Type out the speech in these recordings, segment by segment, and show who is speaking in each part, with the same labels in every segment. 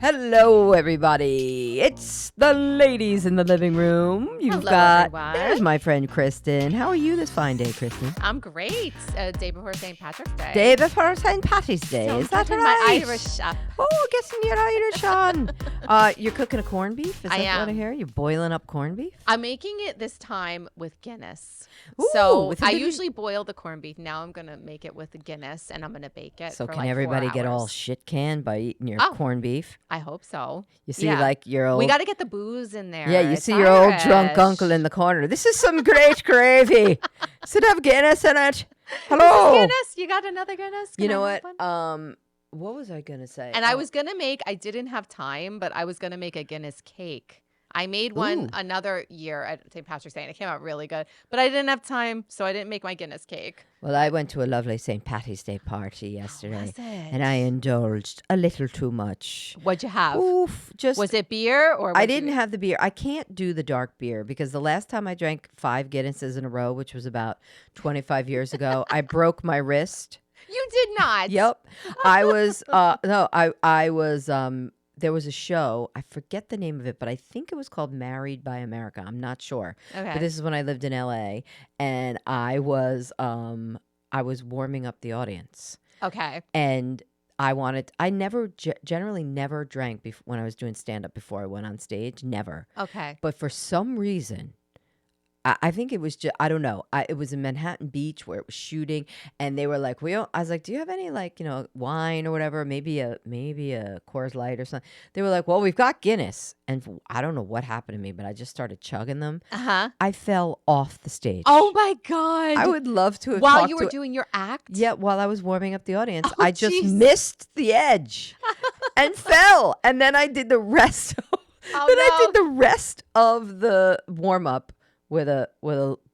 Speaker 1: Hello, everybody. It's the ladies in the living room. There's my friend Kristen. How are you this fine day, Kristen?
Speaker 2: I'm great. Day before St. Patrick's Day.
Speaker 1: Day before St. Patty's Day.
Speaker 2: So
Speaker 1: is that right?
Speaker 2: my Irish up.
Speaker 1: Oh, guessing you're Irish on. You're cooking a corned beef? Is that what I hear? You're boiling up corned beef?
Speaker 2: I'm making it this time with Guinness.
Speaker 1: Ooh,
Speaker 2: so I usually boil the corned beef. Now I'm going to make it with the Guinness, and I'm going to bake it
Speaker 1: So
Speaker 2: for
Speaker 1: can
Speaker 2: like
Speaker 1: everybody
Speaker 2: 4
Speaker 1: get all
Speaker 2: hours.
Speaker 1: shit canned by eating your corned beef?
Speaker 2: I hope so.
Speaker 1: You see, like your old...
Speaker 2: We got to get the booze in there.
Speaker 1: Yeah, you
Speaker 2: It's
Speaker 1: see your old
Speaker 2: Irish.
Speaker 1: drunk uncle in the corner. This is some great gravy. Does it have Guinness in it? Hello.
Speaker 2: Guinness? You got another Guinness?
Speaker 1: You know what?
Speaker 2: One?
Speaker 1: What was I going to say?
Speaker 2: And I was going to make, I didn't have time, but I was going to make a Guinness cake. I made one another year at St. Patrick's Day, and it came out really good. But I didn't have time, so I didn't make my Guinness cake.
Speaker 1: Well, I went to a lovely St. Patty's Day party yesterday.
Speaker 2: Was it?
Speaker 1: And I indulged a little too much.
Speaker 2: What'd you have?
Speaker 1: Oof,
Speaker 2: Was it beer or?
Speaker 1: I didn't have the beer. I can't do the dark beer because the last time I drank 5 Guinnesses in a row, which was about 25 years ago, I broke my wrist.
Speaker 2: You did not.
Speaker 1: Yep. I was I was there was a show, I forget the name of it, but I think it was called Married by America. I'm not sure.
Speaker 2: Okay.
Speaker 1: But this is when I lived in LA, and I was warming up the audience.
Speaker 2: Okay.
Speaker 1: And I never generally never drank when I was doing stand up before I went on stage, never.
Speaker 2: Okay.
Speaker 1: But for some reason, I think it was just, I don't know. It was in Manhattan Beach where it was shooting, and they were like, I was like, do you have any wine or whatever? Maybe a Coors Light or something. They were like, well, we've got Guinness. And I don't know what happened to me, but I just started chugging them.
Speaker 2: Uh-huh.
Speaker 1: I fell off the stage.
Speaker 2: Oh my God.
Speaker 1: I would love to have
Speaker 2: While
Speaker 1: talked
Speaker 2: you were doing your act?
Speaker 1: Yeah, while I was warming up the audience.
Speaker 2: Oh,
Speaker 1: I just
Speaker 2: geez.
Speaker 1: missed the edge and fell. And then I did the rest I did the rest of the warm up with a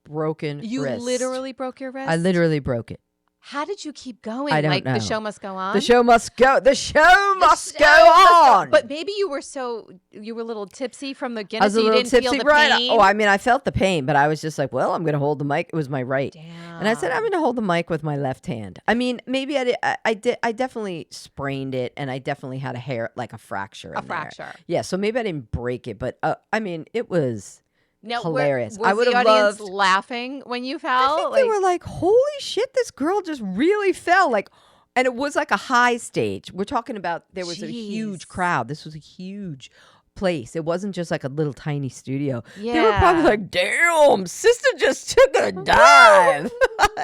Speaker 1: broken wrist.
Speaker 2: You literally broke your wrist?
Speaker 1: I literally broke it.
Speaker 2: How did you keep going?
Speaker 1: I don't know.
Speaker 2: The show must go on?
Speaker 1: The show must go. The show must go on.
Speaker 2: But maybe you were a little tipsy from the Guinness.
Speaker 1: I was a little
Speaker 2: you didn't
Speaker 1: tipsy,
Speaker 2: feel the
Speaker 1: right?
Speaker 2: pain?
Speaker 1: Oh, I mean, I felt the pain, but I was just like, well, I'm going to hold the mic. It was my right.
Speaker 2: Damn.
Speaker 1: And I said, I'm going to hold the mic with my left hand. I mean, maybe I definitely sprained it, and I definitely had a fracture in there.
Speaker 2: Fracture.
Speaker 1: Yeah, so maybe I didn't break it, but I mean, it was hilarious.
Speaker 2: Was the audience laughing when you fell?
Speaker 1: I think they were like, holy shit, this girl just really fell. And it was like a high stage. We're talking about there was a huge crowd. This was a huge place. It wasn't just like a little tiny studio.
Speaker 2: Yeah.
Speaker 1: They were probably like, damn, sister just took a dive.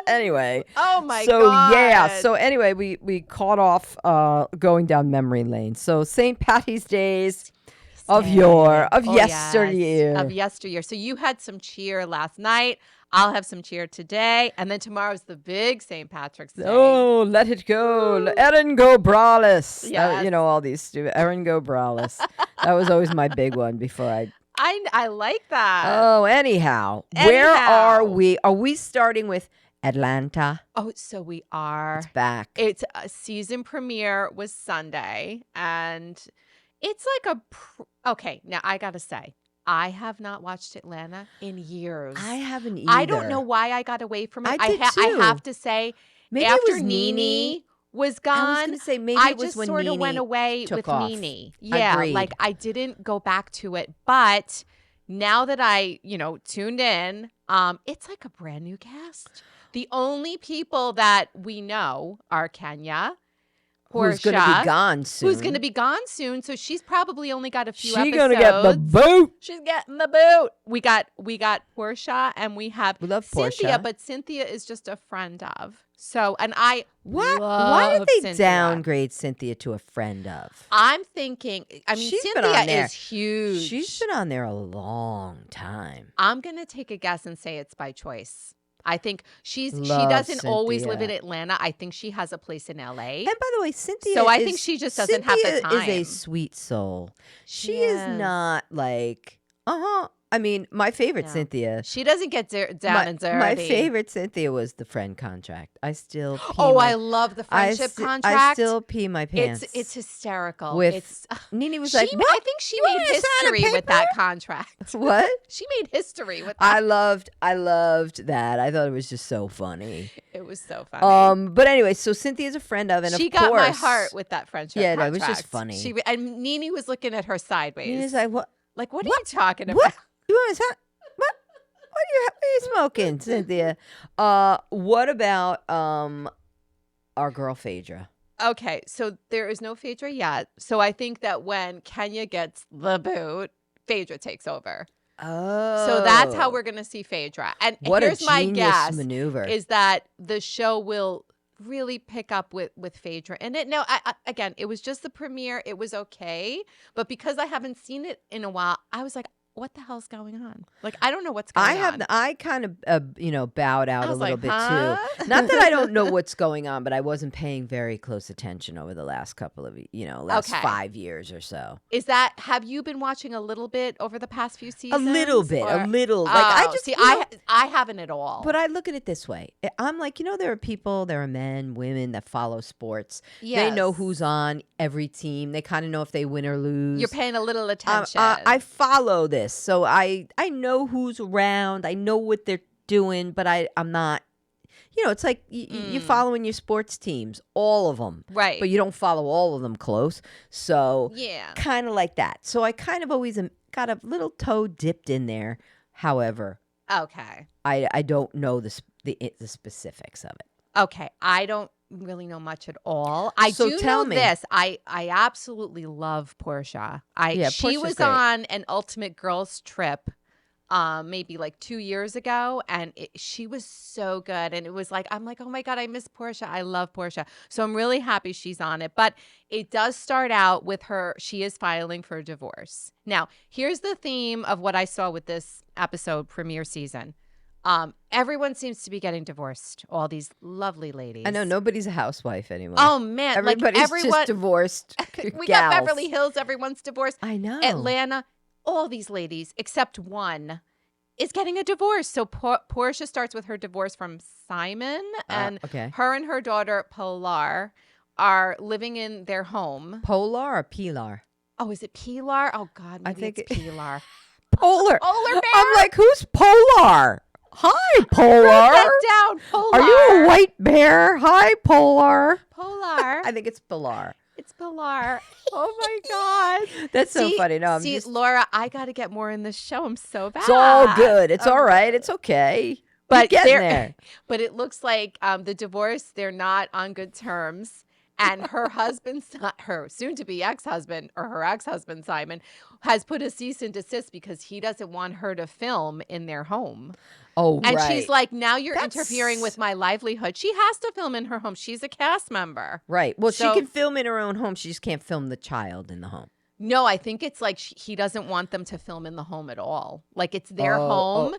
Speaker 1: Anyway.
Speaker 2: Oh my God.
Speaker 1: So yeah. So anyway, we caught off going down memory lane. So St. Patty's Days. Of yesteryear.
Speaker 2: Of yesteryear. So you had some cheer last night. I'll have some cheer today. And then tomorrow's the big St. Patrick's Day.
Speaker 1: Oh, let it go. Erin go braless.
Speaker 2: Yes.
Speaker 1: All these stupid Erin go braless. That was always my big one before
Speaker 2: I like that.
Speaker 1: Oh, anyhow. Where are we? Are we starting with Atlanta?
Speaker 2: Oh, so we are.
Speaker 1: It's back.
Speaker 2: It's a season premiere was Sunday, and it's like okay, now I gotta say, I have not watched Atlanta in years.
Speaker 1: I haven't either.
Speaker 2: I don't know why I got away from it.
Speaker 1: I did too.
Speaker 2: I have to say,
Speaker 1: maybe
Speaker 2: after
Speaker 1: it was
Speaker 2: Nene was gone,
Speaker 1: I was going to say maybe
Speaker 2: I
Speaker 1: it was
Speaker 2: just
Speaker 1: when
Speaker 2: sort of
Speaker 1: Nene
Speaker 2: went away
Speaker 1: took
Speaker 2: with
Speaker 1: off.
Speaker 2: Nene. Yeah,
Speaker 1: Agreed.
Speaker 2: I didn't go back to it, but now that I, tuned in, it's like a brand new cast. The only people that we know are Kenya, Portia,
Speaker 1: who's going to be gone soon.
Speaker 2: Who's going to be gone soon? So she's probably only got a few episodes.
Speaker 1: She's going to get the boot.
Speaker 2: She's getting the boot. We got Portia, and we love Cynthia,
Speaker 1: Portia.
Speaker 2: but Cynthia is just a friend of. So, and I
Speaker 1: What?
Speaker 2: love
Speaker 1: Why did they
Speaker 2: Cynthia.
Speaker 1: downgrade Cynthia to a friend of?
Speaker 2: I'm thinking. I mean,
Speaker 1: She's been
Speaker 2: Cynthia
Speaker 1: on there.
Speaker 2: is huge.
Speaker 1: She's been on there a long time.
Speaker 2: I'm gonna take a guess and say it's by choice. I think she
Speaker 1: Love
Speaker 2: doesn't always live in
Speaker 1: Cynthia.
Speaker 2: Atlanta. I think she has a place in LA.
Speaker 1: And by the way, Cynthia
Speaker 2: So I think she just doesn't have the
Speaker 1: Cynthia is a
Speaker 2: time.
Speaker 1: sweet soul. She is not like, I mean, my favorite
Speaker 2: Yeah.
Speaker 1: Cynthia.
Speaker 2: She doesn't get down and dirty.
Speaker 1: My favorite Cynthia was the friend contract. I still pee
Speaker 2: I love the friendship contract.
Speaker 1: I still pee my pants.
Speaker 2: It's hysterical.
Speaker 1: With Nene was like, "What?"
Speaker 2: I think she made history with that contract.
Speaker 1: What?
Speaker 2: She made history with that.
Speaker 1: I loved that. I thought it was just so funny.
Speaker 2: It was so funny.
Speaker 1: But anyway, so Cynthia's a friend of, and
Speaker 2: she
Speaker 1: of
Speaker 2: got
Speaker 1: course,
Speaker 2: my heart with that friendship contract.
Speaker 1: Yeah, it was just funny.
Speaker 2: And Nene was looking at her sideways.
Speaker 1: Nene's like, "What?
Speaker 2: Like, what are you talking about?"
Speaker 1: What? You want to? What are you smoking, Cynthia? What about our girl Phaedra?
Speaker 2: Okay, so there is no Phaedra yet. So I think that when Kenya gets the boot, Phaedra takes over.
Speaker 1: Oh,
Speaker 2: So that's how we're going to see Phaedra. And
Speaker 1: what
Speaker 2: here's
Speaker 1: a
Speaker 2: my
Speaker 1: genius
Speaker 2: guess
Speaker 1: maneuver.
Speaker 2: is that the show will really pick up with Phaedra in it. Now, again, it was just the premiere. It was okay. But because I haven't seen it in a while, I was like, what the hell's going on? Like, I don't know what's going on.
Speaker 1: I kind of bowed out a little bit too. Not that I don't know what's going on, but I wasn't paying very close attention over the last couple of, last 5 years or so.
Speaker 2: Have you been watching a little bit over the past few seasons?
Speaker 1: A little bit. Like,
Speaker 2: I just see. I haven't at all.
Speaker 1: But I look at it this way. I'm like, there are men, women that follow sports.
Speaker 2: Yes.
Speaker 1: They know who's on every team. They kind of know if they win or lose.
Speaker 2: You're paying a little attention.
Speaker 1: I follow this. So I know who's around. I know what they're doing, but I'm not, it's like you're following your sports teams, all of them.
Speaker 2: Right.
Speaker 1: But you don't follow all of them close. So
Speaker 2: yeah,
Speaker 1: kind of like that. So I kind of always got a little toe dipped in there. However,
Speaker 2: okay,
Speaker 1: I don't know the specifics of it.
Speaker 2: Okay, I don't really know much at all. I
Speaker 1: So
Speaker 2: do
Speaker 1: tell
Speaker 2: know
Speaker 1: me.
Speaker 2: this. I absolutely she
Speaker 1: Portia's
Speaker 2: was
Speaker 1: great.
Speaker 2: on an Ultimate Girls Trip maybe like 2 years ago, and she was so good. And it was like, I'm like, oh my God, I miss Portia. I love Portia. So I'm really happy she's on it. But it does start out with her. She is filing for divorce. Now, here's the theme of what I saw with this episode premiere season. Everyone seems to be getting divorced. All these lovely ladies.
Speaker 1: I know nobody's a housewife anymore.
Speaker 2: Oh man,
Speaker 1: Everybody's
Speaker 2: everyone
Speaker 1: just divorced.
Speaker 2: we
Speaker 1: gals.
Speaker 2: got Beverly Hills. Everyone's divorced.
Speaker 1: I know.
Speaker 2: Atlanta. All these ladies, except one, is getting a divorce. So Portia starts with her divorce from Simon, and
Speaker 1: okay.
Speaker 2: her and her daughter Pilar are living in their home.
Speaker 1: Polar or Pilar?
Speaker 2: Oh, is it Pilar? Oh God, maybe
Speaker 1: think
Speaker 2: it's Pilar.
Speaker 1: Polar.
Speaker 2: Polar bear.
Speaker 1: I'm like, who's Polar? Hi, Polar.
Speaker 2: Write that down. Polar.
Speaker 1: Are you a white bear? Hi, Polar.
Speaker 2: Polar?
Speaker 1: I think it's Pilar.
Speaker 2: It's Pilar. Oh my God.
Speaker 1: That's so funny. No, I'm just.
Speaker 2: Laura, I got to get more in this show. I'm so bad.
Speaker 1: It's all good. It's all right. It's okay.
Speaker 2: But
Speaker 1: We're getting there.
Speaker 2: But it looks like the divorce, they're not on good terms. And her husband's not her soon-to-be ex-husband, or her ex-husband, Simon, has put a cease and desist because he doesn't want her to film in their home.
Speaker 1: Oh,
Speaker 2: and
Speaker 1: right.
Speaker 2: she's like, now you're interfering with my livelihood. She has to film in her home. She's a cast member.
Speaker 1: Right. Well,
Speaker 2: So-
Speaker 1: she can film in her own home. She just can't film the child in the home.
Speaker 2: No, I think it's like he doesn't want them to film in the home at all. Like it's their home.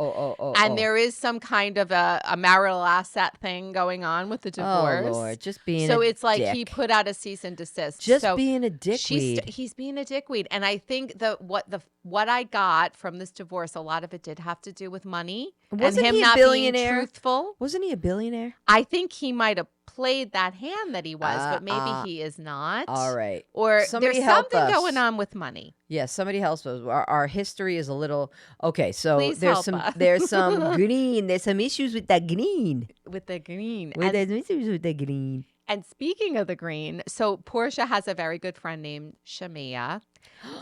Speaker 2: And there is some kind of a marital asset thing going on with the divorce.
Speaker 1: Oh, Lord. Just being
Speaker 2: So
Speaker 1: a
Speaker 2: it's like
Speaker 1: dick.
Speaker 2: he put out a cease and desist.
Speaker 1: Just
Speaker 2: So
Speaker 1: being a dickweed.
Speaker 2: he's being a dickweed. And I think what I got from this divorce, a lot of it did have to do with money.
Speaker 1: Wasn't
Speaker 2: and him
Speaker 1: he a
Speaker 2: not
Speaker 1: billionaire?
Speaker 2: being truthful.
Speaker 1: Wasn't he a billionaire?
Speaker 2: I think he might have played that hand that he was, but maybe he is not.
Speaker 1: All right.
Speaker 2: Or
Speaker 1: Somebody
Speaker 2: there's
Speaker 1: help
Speaker 2: something
Speaker 1: us.
Speaker 2: going on with money.
Speaker 1: Yeah, somebody helps us. Our history is a little okay. So
Speaker 2: Please
Speaker 1: there's
Speaker 2: help us.
Speaker 1: there's some green. There's some issues with that green.
Speaker 2: With the green.
Speaker 1: There's issues with the green.
Speaker 2: And speaking of the green, so Portia has a very good friend named Shamia,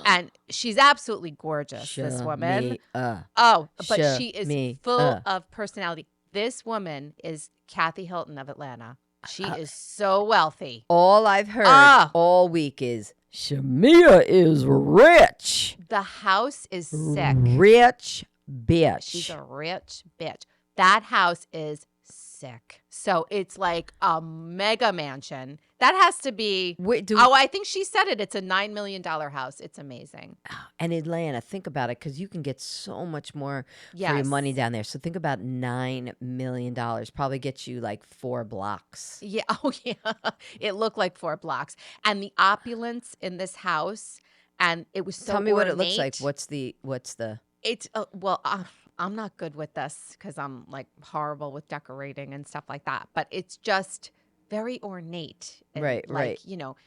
Speaker 2: and she's absolutely gorgeous, this woman. Oh, but she is full of personality. This woman is Kathy Hilton of Atlanta. She is so wealthy.
Speaker 1: All I've heard all week is Shamia is rich.
Speaker 2: The house is sick.
Speaker 1: Rich bitch.
Speaker 2: She's a rich bitch. That house is sick. So it's like a mega mansion. That has to be. I think she said it. It's a $9 million house. It's amazing.
Speaker 1: And Atlanta, think about it, because you can get so much more for your
Speaker 2: Yes.
Speaker 1: money down there. So think about $9 million. Probably gets you like 4 blocks.
Speaker 2: Yeah. Oh, yeah. It looked like 4 blocks. And the opulence in this house, and it was so
Speaker 1: Tell me what it looks
Speaker 2: ornate.
Speaker 1: like. What's the?
Speaker 2: It's I'm not good with this because I'm like horrible with decorating and stuff like that. But it's just very ornate, and
Speaker 1: Right, right.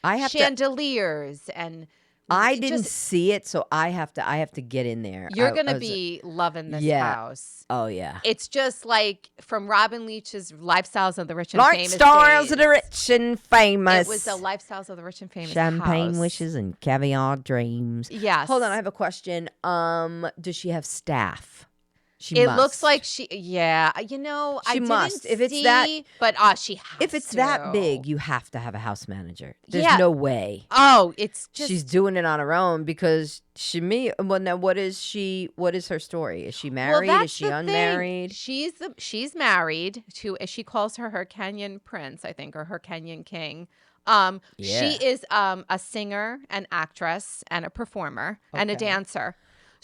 Speaker 1: I have to.
Speaker 2: chandeliers and
Speaker 1: I
Speaker 2: it
Speaker 1: didn't
Speaker 2: just
Speaker 1: see it, so I have to get in there.
Speaker 2: you're
Speaker 1: I
Speaker 2: gonna
Speaker 1: was,
Speaker 2: be loving this
Speaker 1: yeah.
Speaker 2: house.
Speaker 1: Oh yeah.
Speaker 2: It's just like from Robin Leach's Lifestyles of the Rich and Famous
Speaker 1: Lifestyles of the
Speaker 2: days.
Speaker 1: rich and famous.
Speaker 2: It was the Lifestyles of the Rich and Famous
Speaker 1: Champagne
Speaker 2: house.
Speaker 1: wishes and caviar dreams.
Speaker 2: Yes.
Speaker 1: Hold on, I have a question. Does she have staff? She
Speaker 2: It
Speaker 1: must.
Speaker 2: looks like she, yeah. I
Speaker 1: She
Speaker 2: didn't
Speaker 1: must. If it's
Speaker 2: see,
Speaker 1: that-
Speaker 2: but she has
Speaker 1: If it's
Speaker 2: to.
Speaker 1: that big, you have to have a house manager. There's
Speaker 2: Yeah.
Speaker 1: no way.
Speaker 2: Oh, it's just
Speaker 1: She's doing it on her own because Shamia. Well, now what is she? What is her story? Is she married?
Speaker 2: Well,
Speaker 1: Is she
Speaker 2: that's the thing.
Speaker 1: unmarried?
Speaker 2: She's married to, as she calls her Kenyan prince, I think, or her Kenyan king.
Speaker 1: Yeah.
Speaker 2: She is a singer, an actress, and a performer, and a
Speaker 1: Okay.
Speaker 2: dancer.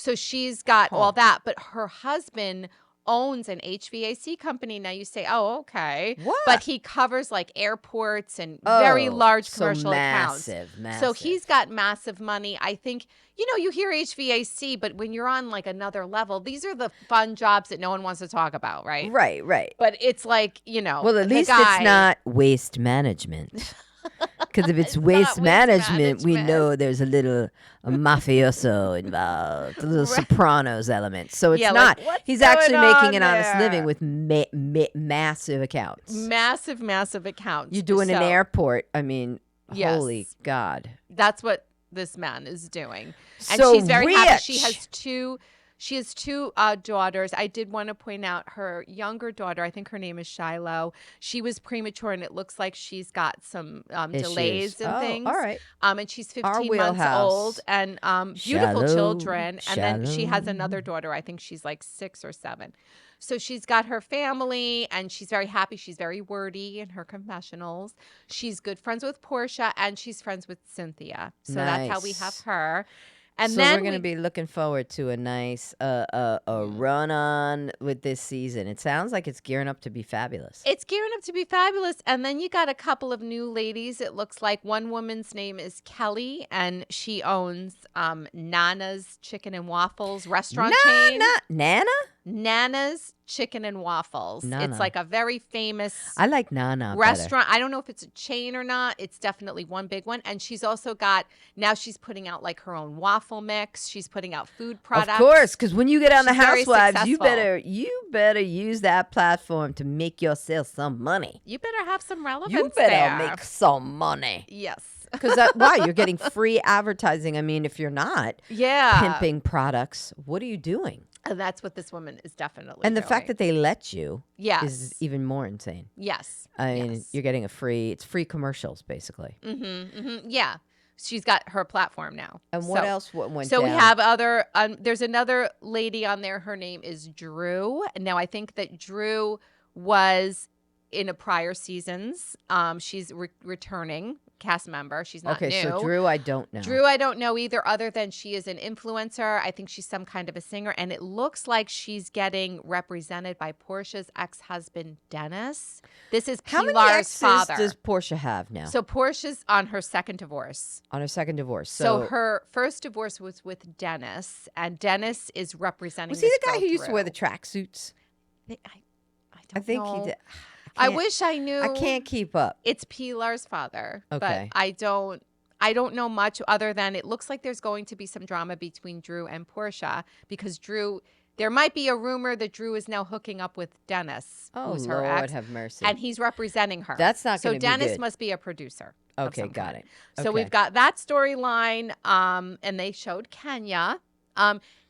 Speaker 2: So she's got all
Speaker 1: Huh.
Speaker 2: that, but her husband owns an HVAC company. Now you say, oh, okay.
Speaker 1: What?
Speaker 2: But he covers like airports and very large commercial accounts.
Speaker 1: Massive.
Speaker 2: So he's got massive money. I think, you hear HVAC, but when you're on like another level, these are the fun jobs that no one wants to talk about, right?
Speaker 1: Right.
Speaker 2: But it's like,
Speaker 1: Well, at
Speaker 2: the
Speaker 1: least
Speaker 2: guy,
Speaker 1: it's not waste management. Because if it's
Speaker 2: It's
Speaker 1: waste
Speaker 2: not waste
Speaker 1: management, we
Speaker 2: management.
Speaker 1: know there's a little mafioso involved, a little
Speaker 2: Right.
Speaker 1: Sopranos element. So it's
Speaker 2: Yeah,
Speaker 1: not.
Speaker 2: like, what's
Speaker 1: He's actually
Speaker 2: going
Speaker 1: making
Speaker 2: on
Speaker 1: an honest
Speaker 2: there?
Speaker 1: living with massive accounts.
Speaker 2: massive accounts.
Speaker 1: You're doing an
Speaker 2: So
Speaker 1: airport. I mean,
Speaker 2: Yes.
Speaker 1: holy God.
Speaker 2: That's what this man is doing. And
Speaker 1: So
Speaker 2: she's very happy. She
Speaker 1: rich.
Speaker 2: has two daughters. I did want to point out her younger daughter. I think her name is Shiloh. She was premature, and it looks like she's got some delays
Speaker 1: Issues.
Speaker 2: and
Speaker 1: Oh,
Speaker 2: things.
Speaker 1: all right.
Speaker 2: And she's 15 months
Speaker 1: wheelhouse.
Speaker 2: old, and beautiful
Speaker 1: Shallow,
Speaker 2: children. And then she has
Speaker 1: shallow.
Speaker 2: another daughter. I think she's like 6 or 7. So she's got her family, and she's very happy. She's very wordy in her confessionals. She's good friends with Portia, and she's friends with Cynthia. So that's how we have
Speaker 1: Nice.
Speaker 2: her. And
Speaker 1: So
Speaker 2: then
Speaker 1: we're going to be looking forward to a nice a run on with this season. It sounds like it's gearing up to be fabulous.
Speaker 2: it's gearing up to be fabulous. And then you got a couple of new ladies. It looks like one woman's name is Kelly, and she owns Nana's Chicken and Waffles restaurant chain.
Speaker 1: Nana?
Speaker 2: Nana's Chicken and Waffles.
Speaker 1: Nana.
Speaker 2: It's like a very famous
Speaker 1: I like Nana better.
Speaker 2: restaurant. I don't know if it's a chain or not. It's definitely one big one. And she's also got, now she's putting out like her own waffle mix. She's putting out food products.
Speaker 1: Of course, because when you get on the
Speaker 2: She's very
Speaker 1: Housewives, you
Speaker 2: successful.
Speaker 1: better use that platform to make yourself some money.
Speaker 2: You better have some relevance
Speaker 1: You better
Speaker 2: there.
Speaker 1: make some money.
Speaker 2: Yes.
Speaker 1: Because why? You're getting free advertising. I mean, if you're not
Speaker 2: Yeah.
Speaker 1: pimping products, what are you doing?
Speaker 2: And that's what this woman is definitely
Speaker 1: And the
Speaker 2: doing.
Speaker 1: fact that they let you
Speaker 2: Yes.
Speaker 1: is even more insane.
Speaker 2: Yes.
Speaker 1: I mean,
Speaker 2: Yes.
Speaker 1: you're getting it's free commercials, basically.
Speaker 2: Yeah. She's got her platform now.
Speaker 1: And what
Speaker 2: So-
Speaker 1: else went
Speaker 2: So
Speaker 1: down?
Speaker 2: we have there's another lady on there. Her name is Drew. Now I think that Drew was in a prior seasons. She's returning cast member. She's not
Speaker 1: Okay,
Speaker 2: new.
Speaker 1: so Drew, I don't know.
Speaker 2: Drew, I don't know either, other than she is an influencer. I think she's some kind of a singer. And it looks like she's getting represented by Portia's ex-husband, Dennis. This is
Speaker 1: How many
Speaker 2: Pilar's
Speaker 1: exes
Speaker 2: father.
Speaker 1: does Portia have now?
Speaker 2: So Portia's on her second divorce.
Speaker 1: On her second divorce.
Speaker 2: So her first divorce was with Dennis, and Dennis is representing
Speaker 1: was he
Speaker 2: this
Speaker 1: the guy
Speaker 2: girl
Speaker 1: who used to wear the
Speaker 2: through.
Speaker 1: tracksuits?
Speaker 2: I
Speaker 1: I
Speaker 2: don't
Speaker 1: think
Speaker 2: know.
Speaker 1: he did.
Speaker 2: I
Speaker 1: can't-
Speaker 2: wish I knew.
Speaker 1: I can't keep up.
Speaker 2: It's Pilar's father,
Speaker 1: Okay.
Speaker 2: but I don't know much other than it looks like there's going to be some drama between Drew and Portia because Drew. There might be a rumor that Drew is now hooking up with Dennis,
Speaker 1: Oh,
Speaker 2: who's her
Speaker 1: Lord
Speaker 2: ex,
Speaker 1: have mercy.
Speaker 2: and he's representing her.
Speaker 1: That's not
Speaker 2: so
Speaker 1: gonna be
Speaker 2: Dennis
Speaker 1: good.
Speaker 2: must be a producer. of
Speaker 1: Okay,
Speaker 2: some
Speaker 1: got
Speaker 2: kind.
Speaker 1: it.
Speaker 2: So
Speaker 1: Okay.
Speaker 2: we've got that storyline, and they showed Kenya.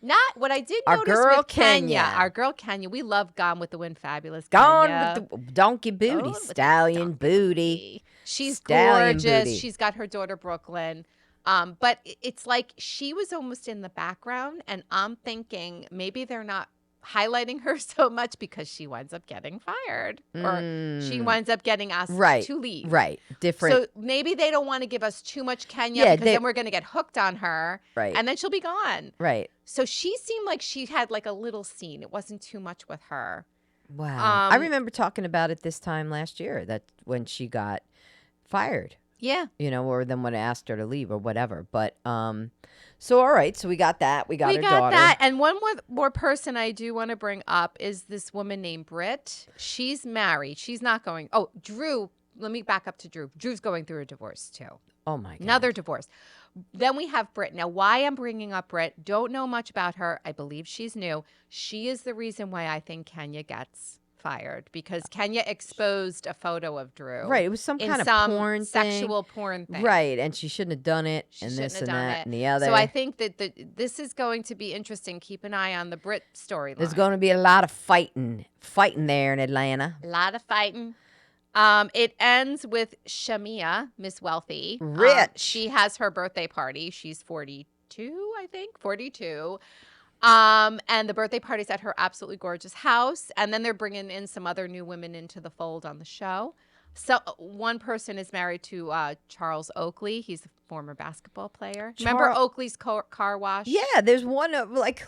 Speaker 2: Not what I did
Speaker 1: Our
Speaker 2: notice
Speaker 1: girl
Speaker 2: with Kenya.
Speaker 1: Kenya.
Speaker 2: Our girl Kenya. We love Gone with the Wind, Fabulous.
Speaker 1: Gone
Speaker 2: Kenya.
Speaker 1: with the donkey booty,
Speaker 2: Gone with the
Speaker 1: stallion
Speaker 2: donkey
Speaker 1: booty.
Speaker 2: She's
Speaker 1: Stallion
Speaker 2: gorgeous.
Speaker 1: booty.
Speaker 2: She's got her daughter Brooklyn. But it's like she was almost in the background, and I'm thinking maybe they're not highlighting her so much because she winds up getting fired or she winds up getting asked to leave.
Speaker 1: Right. Different.
Speaker 2: So maybe they don't want to give us too much Kenya
Speaker 1: Yeah,
Speaker 2: because then we're going to get hooked on her.
Speaker 1: Right.
Speaker 2: And then she'll be gone.
Speaker 1: Right.
Speaker 2: So she seemed like she had like a little scene. It wasn't too much with her.
Speaker 1: Wow. I remember talking about it this time last year, that when she got fired.
Speaker 2: Yeah.
Speaker 1: Or then when I asked her to leave or whatever. But so all right, so we got that. We got her daughter.
Speaker 2: That. And one more person I do want to bring up is this woman named Britt. She's married. She's not going. Oh, Drew. Let me back up to Drew. Drew's going through a divorce too.
Speaker 1: Oh my God.
Speaker 2: Another divorce. Then we have Britt. Now, why I'm bringing up Britt, don't know much about her. I believe she's new. She is the reason why I think Kenya gets fired, because Kenya exposed a photo of Drew.
Speaker 1: Right. It was some kind of porn
Speaker 2: sexual
Speaker 1: thing.
Speaker 2: porn thing.
Speaker 1: Right. And she shouldn't have done it.
Speaker 2: She
Speaker 1: and
Speaker 2: shouldn't
Speaker 1: this
Speaker 2: have
Speaker 1: and
Speaker 2: done
Speaker 1: that
Speaker 2: it.
Speaker 1: and the other.
Speaker 2: So I think that this is going to be interesting. Keep an eye on the Brit storyline.
Speaker 1: There's going to be a lot of fighting there in Atlanta.
Speaker 2: A lot of fighting. It ends with Shamia, Miss Wealthy.
Speaker 1: Rich.
Speaker 2: She has her birthday party. She's 42, I think. 42. And the birthday party's at her absolutely gorgeous house. And then they're bringing in some other new women into the fold on the show. So one person is married to Charles Oakley. He's a former basketball player. Remember Oakley's car wash?
Speaker 1: Yeah, there's one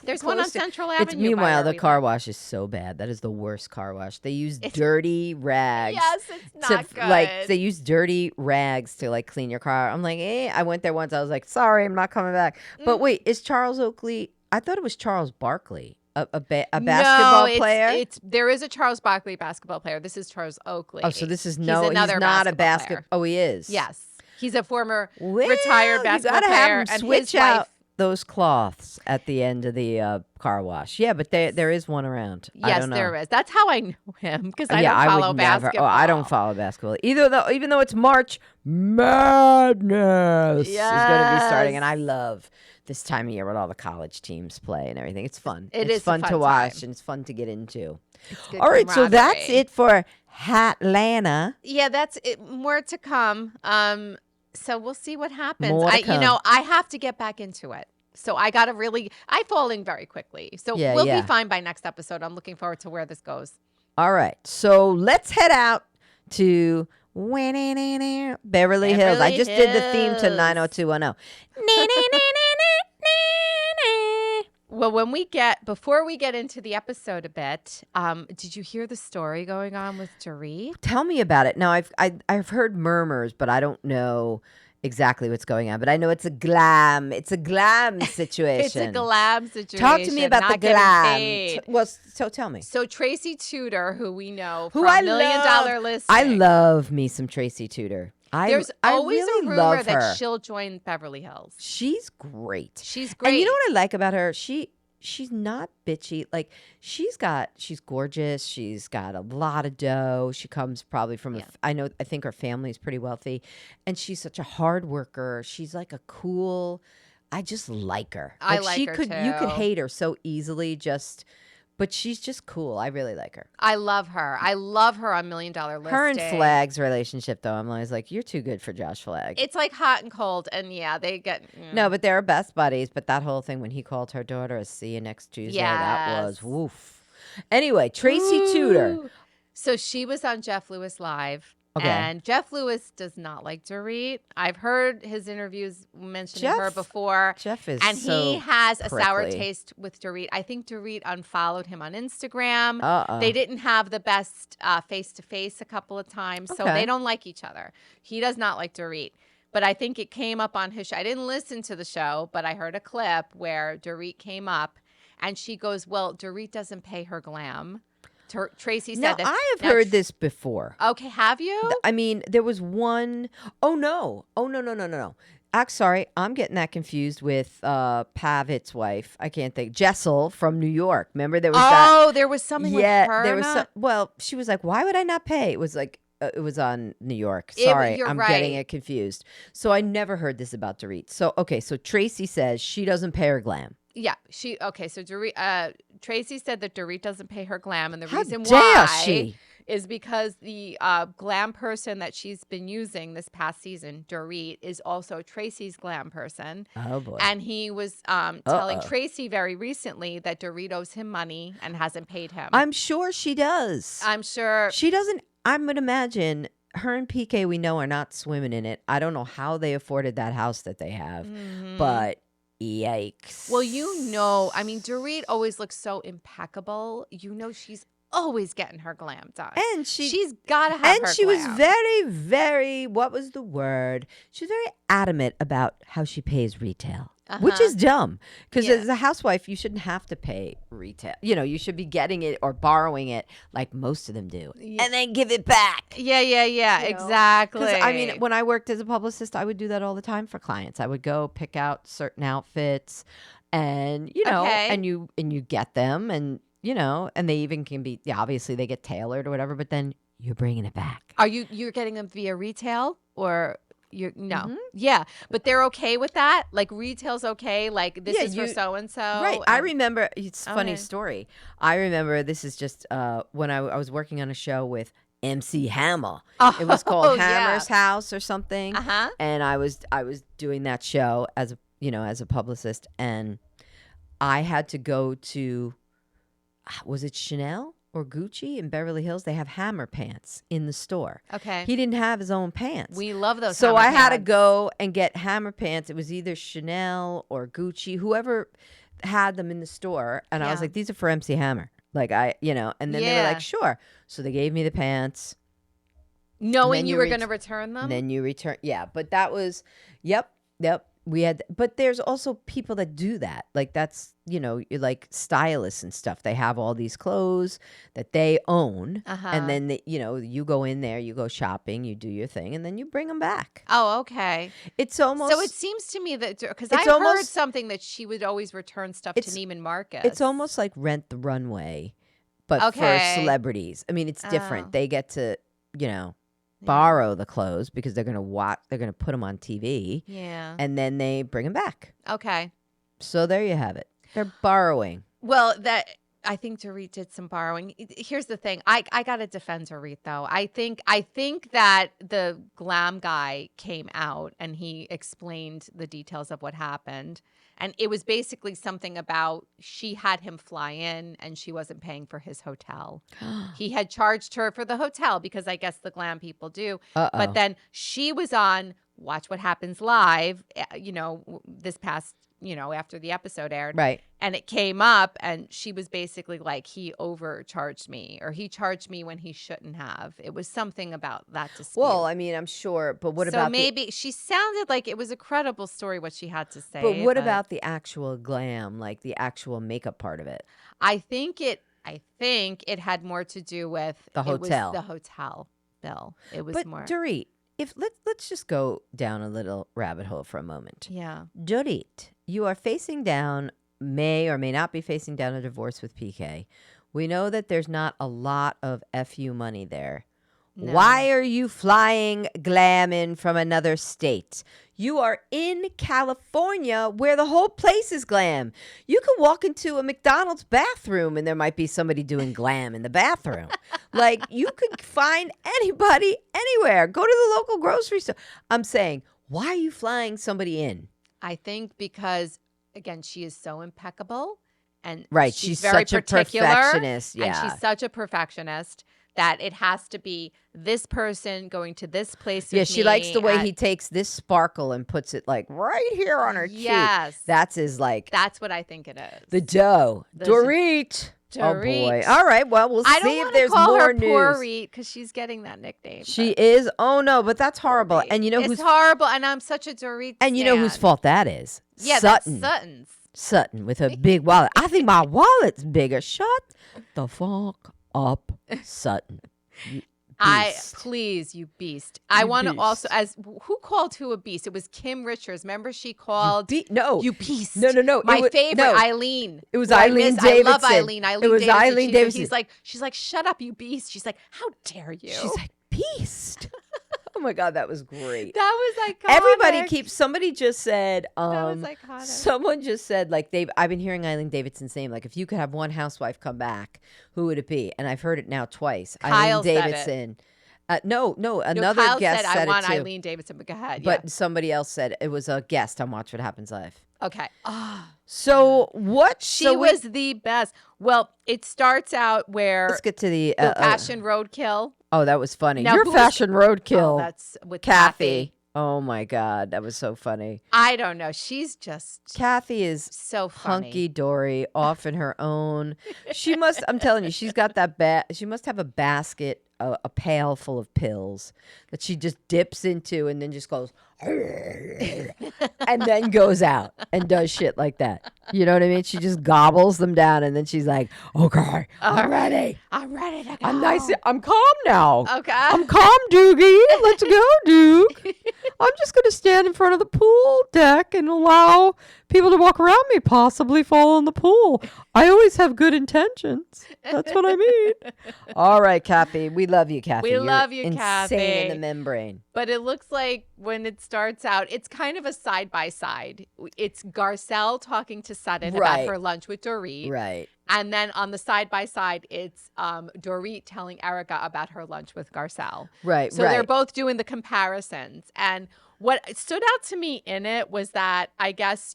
Speaker 2: there's one on Central Avenue.
Speaker 1: Meanwhile, the car wash is so bad. That is the worst car wash. They use dirty rags.
Speaker 2: Yes, it's not good.
Speaker 1: They use dirty rags to clean your car. I'm like, I went there once. I was like, sorry, I'm not coming back. But wait, is Charles Oakley? I thought it was Charles Barkley. A basketball player?
Speaker 2: There is a Charles Barkley basketball player. This is Charles Oakley.
Speaker 1: Oh, so this is
Speaker 2: he's not
Speaker 1: a basket. Oh, he is.
Speaker 2: Yes, he's a former retired basketball player.
Speaker 1: Have him switch out those cloths at the end of the car wash. Yeah, but there is one around.
Speaker 2: Yes, there is. That's how I know him, because I don't follow basketball.
Speaker 1: I don't follow basketball even though it's March Madness is going to be starting, and I love this time of year when all the college teams play and everything. It's fun. It's fun to watch and it's fun to get into. All right, so that's it for Hatlanta.
Speaker 2: Yeah, that's it. More to come. So we'll see what happens. I have to get back into it. So I fall in very quickly. So we'll be fine by next episode. I'm looking forward to where this goes.
Speaker 1: All right. So let's head out to Beverly Hills. I just did the theme to 90210.
Speaker 2: Well, before we get into the episode a bit, did you hear the story going on with Dorit?
Speaker 1: Tell me about it. Now, I've heard murmurs, but I don't know exactly what's going on. But I know it's a glam. It's a glam situation.
Speaker 2: It's a glam situation.
Speaker 1: Talk to me about the glam. So tell me.
Speaker 2: So Tracy Tudor, who we know from $1 Million Listing.
Speaker 1: I love me some Tracy Tudor.
Speaker 2: There's always
Speaker 1: really
Speaker 2: a rumor that she'll join Beverly Hills.
Speaker 1: She's great.
Speaker 2: She's great.
Speaker 1: And you know what I like about her? She's not bitchy. She's gorgeous. She's got a lot of dough. She comes probably from I think her family is pretty wealthy, and she's such a hard worker. She's like a cool. I just like her.
Speaker 2: I like her too.
Speaker 1: You could hate her so easily, but she's just cool. I really like her.
Speaker 2: I love her. I love her on $1 Million Listing.
Speaker 1: Her and Flag's relationship, though, I'm always like, you're too good for Josh Flagg.
Speaker 2: It's like hot and cold, and they get...
Speaker 1: No, but they're best buddies. But that whole thing when he called her daughter a see you next Tuesday, that was woof. Anyway, Tracy Tudor.
Speaker 2: So she was on Jeff Lewis Live.
Speaker 1: Okay.
Speaker 2: And Jeff Lewis does not like Dorit. I've heard his interviews mentioning her before.
Speaker 1: Jeff is
Speaker 2: he has
Speaker 1: prickly.
Speaker 2: A sour taste with Dorit. I think Dorit unfollowed him on Instagram. They didn't have the best face-to-face a couple of times, so they don't like each other. He does not like Dorit. But I think it came up on his show. I didn't listen to the show, but I heard a clip where Dorit came up, and she goes, well, Dorit doesn't pay her glam. Tracy said that.
Speaker 1: I have heard this before.
Speaker 2: Okay, have you?
Speaker 1: I mean, there was one. Oh, no. Sorry, I'm getting that confused with Pavitt's wife. I can't think. Jessel from New York. Remember there was that?
Speaker 2: Oh, there was something with her.
Speaker 1: There was she was like, why would I not pay? It was like, it was on New York. Sorry, I'm getting it confused. So I never heard this about Dorit. So Tracy says she doesn't pay her glam.
Speaker 2: Yeah, so Dorit, Tracy said that Dorit doesn't pay her glam, and the reason
Speaker 1: why
Speaker 2: she is because the glam person that she's been using this past season, Dorit, is also Tracy's glam person.
Speaker 1: Oh boy!
Speaker 2: And he was telling Tracy very recently that Dorit owes him money and hasn't paid him.
Speaker 1: I'm sure she does.
Speaker 2: I'm sure
Speaker 1: she doesn't. I would imagine her and PK, we know, are not swimming in it. I don't know how they afforded that house that they have, but. Yikes.
Speaker 2: Well, I mean, Dorit always looks so impeccable. She's always getting her glam done.
Speaker 1: And
Speaker 2: she's got to have her
Speaker 1: she
Speaker 2: glam.
Speaker 1: was very, very, what was the word? She was very adamant about how she pays retail. Which is dumb, because as a housewife, you shouldn't have to pay retail. You know, you should be getting it or borrowing it like most of them do, and then give it back.
Speaker 2: Yeah, exactly.
Speaker 1: Because I mean, when I worked as a publicist, I would do that all the time for clients. I would go pick out certain outfits, and and you get them, and and they even can be obviously they get tailored or whatever, but then you're bringing it back.
Speaker 2: Are you're getting them via retail or? Yeah, but they're okay with that. Like retail's okay. Like this is for so and so.
Speaker 1: Right. I remember. It's a funny story. I remember this is just when I was working on a show with MC Hammer. It was called Hammer's House or something. And I was doing that show as a publicist, and I had to go to was it Chanel or Gucci in Beverly Hills? They have Hammer pants in the store.
Speaker 2: Okay.
Speaker 1: He didn't have his own pants.
Speaker 2: We love those.
Speaker 1: So I had to go and get Hammer pants. It was either Chanel or Gucci, whoever had them in the store. And I was like, these are for MC Hammer. Like and then they were like, sure. So they gave me the pants.
Speaker 2: Knowing you were going to return them?
Speaker 1: And then you return. Yeah. But that was, yep. We had, but there's also people that do that. Like that's, like stylists and stuff. They have all these clothes that they own. And then, you go in there, you go shopping, you do your thing, and then you bring them back.
Speaker 2: Oh, okay.
Speaker 1: It's almost.
Speaker 2: So it seems to me that, because I heard something that she would always return stuff to Neiman Marcus.
Speaker 1: It's almost like Rent the Runway, but for celebrities. I mean, it's different. They get to, borrow the clothes because they're gonna put them on TV.
Speaker 2: Yeah.
Speaker 1: And then they bring them back.
Speaker 2: Okay.
Speaker 1: So there you have it. They're borrowing.
Speaker 2: Well, I think Dorit did some borrowing. Here's the thing. I gotta defend Dorit though. I think that the Glam guy came out and he explained the details of what happened. And it was basically something about she had him fly in and she wasn't paying for his hotel. He had charged her for the hotel because I guess the Glam people do. But then she was on Watch What Happens Live, this past, after the episode aired.
Speaker 1: Right.
Speaker 2: And it came up and she was basically like, he overcharged me or he charged me when he shouldn't have. It was something about that dispute.
Speaker 1: Well, I mean, I'm sure, but what about
Speaker 2: maybe she sounded like it was a credible story what she had to say.
Speaker 1: But what about the actual glam, like the actual makeup part of it?
Speaker 2: I think it had more to do with
Speaker 1: the hotel.
Speaker 2: It was the hotel bill. It was more.
Speaker 1: Dorit, let's just go down a little rabbit hole for a moment.
Speaker 2: Yeah.
Speaker 1: Dorit, you are facing down, may or may not be facing down a divorce with PK. We know that there's not a lot of FU money there. No. Why are you flying Glam in from another state? You are in California where the whole place is glam. You can walk into a McDonald's bathroom and there might be somebody doing glam in the bathroom. Like you could find anybody anywhere. Go to the local grocery store. I'm saying, why are you flying somebody in?
Speaker 2: I think because, again, she is so impeccable and
Speaker 1: she's
Speaker 2: very
Speaker 1: such
Speaker 2: particular,
Speaker 1: a perfectionist. Yeah.
Speaker 2: And she's such a perfectionist that it has to be this person going to this place with
Speaker 1: she likes the way he takes this sparkle and puts it like right here on her cheek. That's that's
Speaker 2: what I think it is.
Speaker 1: The dough. Dorit. Oh boy. All right. Well, we'll see if there's more news.
Speaker 2: Poor Reet because she's getting that nickname.
Speaker 1: She is. Oh no, but that's horrible.
Speaker 2: Dorit.
Speaker 1: And
Speaker 2: it's horrible. And I'm such a Dorit.
Speaker 1: And you know whose fault that is?
Speaker 2: Yeah,
Speaker 1: Sutton.
Speaker 2: That's Sutton's.
Speaker 1: Sutton with her big wallet. I think my wallet's bigger. Shut the fuck up, Sutton.
Speaker 2: Please, you beast. I want to also, who called who a beast? It was Kim Richards. Remember she called?
Speaker 1: You
Speaker 2: beast.
Speaker 1: No.
Speaker 2: My favorite, Eileen.
Speaker 1: It was Eileen Davidson.
Speaker 2: I love Eileen. It was
Speaker 1: Eileen Davidson.
Speaker 2: She's like, shut up, you beast. She's like, how dare you?
Speaker 1: She's like, beast. Oh my God, that was great.
Speaker 2: That was iconic.
Speaker 1: Somebody just said,
Speaker 2: that was iconic.
Speaker 1: Someone just said, like, I've been hearing Eileen Davidson's name, like, if you could have one housewife come back, who would it be? And I've heard it now twice.
Speaker 2: Kyle
Speaker 1: Eileen Davidson. No, another
Speaker 2: Kyle
Speaker 1: guest
Speaker 2: said
Speaker 1: said
Speaker 2: I want
Speaker 1: it too.
Speaker 2: Eileen Davidson, but go ahead.
Speaker 1: But somebody else said it was a guest on Watch What Happens Live.
Speaker 2: Okay.
Speaker 1: So what?
Speaker 2: She was the best. Well, it starts out where
Speaker 1: let's get to the
Speaker 2: fashion roadkill.
Speaker 1: Oh, that was funny.
Speaker 2: Now,
Speaker 1: Your fashion roadkill.
Speaker 2: That's with
Speaker 1: Kathy. Oh my God, that was so funny.
Speaker 2: I don't know. She's just
Speaker 1: Kathy is
Speaker 2: so funny.
Speaker 1: hunky dory, off in her own. She must. I'm telling you, she's got that She must have a basket, a pail full of pills that she just dips into, and then just goes, and then goes out and does shit like that. You know what I mean? She just gobbles them down, and then she's like, "Okay, I'm ready.
Speaker 2: I'm ready to go.
Speaker 1: I'm nice. I'm calm now.
Speaker 2: Okay.
Speaker 1: I'm calm, Doogie. Let's go, Duke. I'm just going to stand in front of the pool deck and allow people to walk around me, possibly fall in the pool. I always have good intentions. That's what I mean." All right, Kathy. We love you, Kathy.
Speaker 2: We love you,
Speaker 1: insane
Speaker 2: Kathy.
Speaker 1: in the membrane.
Speaker 2: But it looks like when it starts out, it's kind of a side-by-side. It's Garcelle talking to Sutton about her lunch with Dorit.
Speaker 1: Right.
Speaker 2: And then on the side-by-side, it's Dorit telling Erica about her lunch with Garcelle.
Speaker 1: Right,
Speaker 2: So they're both doing the comparisons. And what stood out to me in it was that I guess,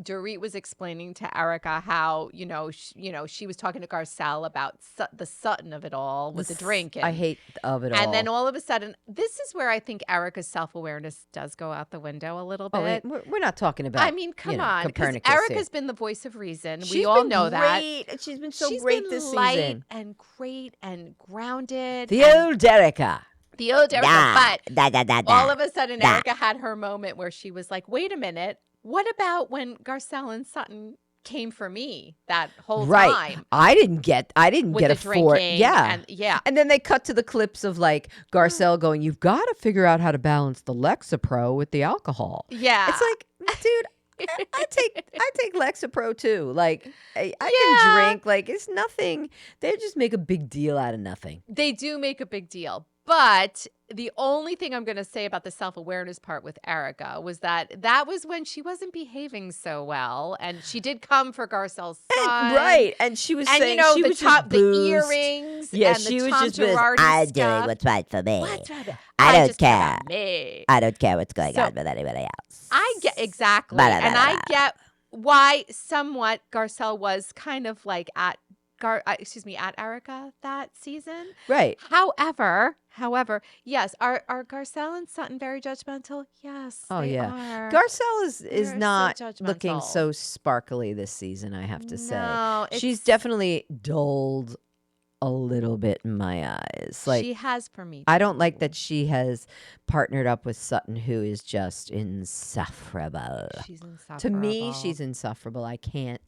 Speaker 2: Dorit was explaining to Erica how, she was talking to Garcelle about the Sutton of it all with the drink.
Speaker 1: I hate of it all.
Speaker 2: And then all of a sudden, this is where I think Erica's self-awareness does go out the window a little bit.
Speaker 1: We're not talking about,
Speaker 2: I mean, come on. Because
Speaker 1: Copernicus
Speaker 2: Erica's been the voice of reason. We all know that.
Speaker 1: She's been so
Speaker 2: She's
Speaker 1: great
Speaker 2: been
Speaker 1: this
Speaker 2: light
Speaker 1: season.
Speaker 2: and great and grounded.
Speaker 1: The old Erica.
Speaker 2: The old Erica. But all of a sudden,
Speaker 3: Da.
Speaker 2: Erica had her moment where she was like, wait a minute. What about when Garcelle and Sutton came for me that whole time?
Speaker 1: I didn't get
Speaker 2: With
Speaker 1: a
Speaker 2: the
Speaker 1: fort.
Speaker 2: drinking
Speaker 1: And then they cut to the clips of like Garcelle going, "You've got to figure out how to balance the Lexapro with the alcohol."
Speaker 2: Yeah.
Speaker 1: It's like, dude, I take Lexapro too. Like I can drink. Like it's nothing. They just make a big deal out of nothing.
Speaker 2: They do make a big deal. But the only thing I'm going to say about the self-awareness part with Erica was that was when she wasn't behaving so well. And she did come for Garcelle's son.
Speaker 1: Right. And she was saying she was just
Speaker 2: the
Speaker 1: boozed.
Speaker 2: earrings.
Speaker 1: Yeah,
Speaker 2: and
Speaker 1: she
Speaker 2: the
Speaker 1: was
Speaker 2: Tom
Speaker 1: just boozed.
Speaker 2: Girardi
Speaker 3: I'm
Speaker 2: stuff.
Speaker 3: doing what's right for me.
Speaker 2: What's right?
Speaker 3: I don't
Speaker 2: just care
Speaker 3: care.
Speaker 2: about me.
Speaker 3: I don't care what's going
Speaker 2: So-
Speaker 3: on with anybody else.
Speaker 2: I get exactly.
Speaker 3: Blah, blah,
Speaker 2: And
Speaker 3: blah,
Speaker 2: I
Speaker 3: blah.
Speaker 2: get why somewhat Garcelle was kind of like at Erica that season.
Speaker 1: Right.
Speaker 2: However, yes, are Garcelle and Sutton very judgmental? Yes.
Speaker 1: Oh
Speaker 2: they
Speaker 1: yeah.
Speaker 2: are.
Speaker 1: Garcelle is
Speaker 2: They're so
Speaker 1: not looking
Speaker 2: judgmental.
Speaker 1: so sparkly this season, I have to
Speaker 2: No,
Speaker 1: say. She's
Speaker 2: it's-
Speaker 1: definitely dulled a little bit in my eyes. Like
Speaker 2: she has for me.
Speaker 1: I don't like
Speaker 2: too.
Speaker 1: that she has partnered up with Sutton, who is just insufferable.
Speaker 2: She's insufferable.
Speaker 1: To me, she's insufferable. I can't.